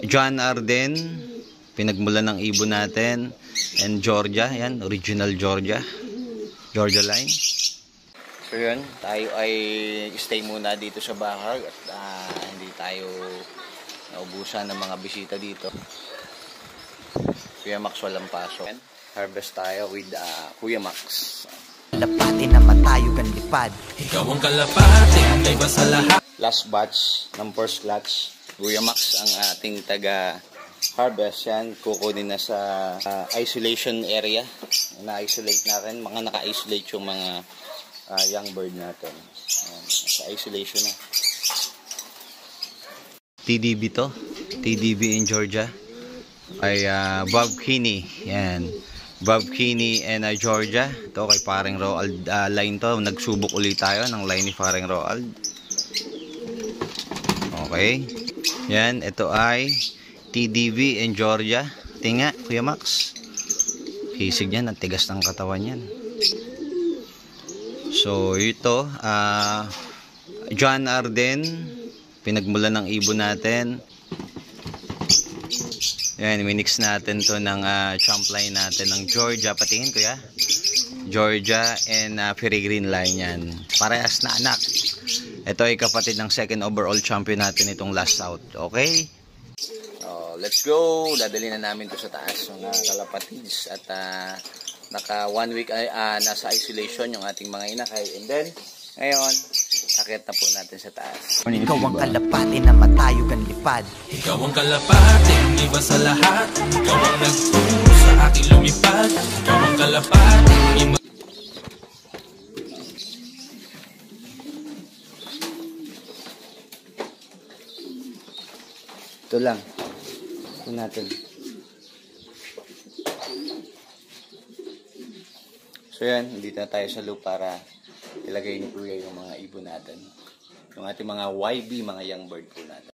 John Arden, pinagmulan ng ibon natin. And Georgia, yan, original Georgia line. So yun, tayo ay stay muna dito sa Bahag at hindi tayo naubusan ng mga bisita dito. Kuya Max walang pasok. Harvest tayo with Kuya Max. Kalapati na matayo kan lipad. Ikaw ang kalapati, kay ba sa lahat? Last batch ng first clutch. Kuya Max ang ating taga-harvest. Yan, kukunin na sa isolation area. Na-isolate natin. Mga naka-isolate yung mga young bird natin. Sa isolation na. TDB to. TDB in Georgia. Ay Bob Kinney. Yan. Bob Kinney and Georgia. Ito kay Paring Roald line to. Nagsubok ulit tayo ng line ni Paring Roald. Okay. Yan. Ito ay TDB in Georgia. Tinga, Kuya Max. Hisig yan. Ang tigas ng katawan yan. So, ito. John Arden. Pinagmulan ng ibon natin. Yan, minix natin to ng champ line natin ng Georgia. Patingin kuya. Georgia and Peregrine line yan. Parehas na anak. Ito ay kapatid ng second overall champion natin itong last out. Okay? Let's go. Dadali na namin to sa taas ng kalapatids. At naka 1 week nasa isolation yung ating mga inakay. And then, ngayon, akit na po natin sa taas. Ikaw ang kalapati na matayo kan lipad. Ikaw ang kalapati, iba sa lahat. Ikaw ang nagturo sa aking lumipad. Ikaw ang kalapati, iba. Ito lang. Ito natin. So yan, dito na tayo sa loop para ilagay ni Kuya yung mga ibon natin. Yung ating mga YB, mga young bird po natin.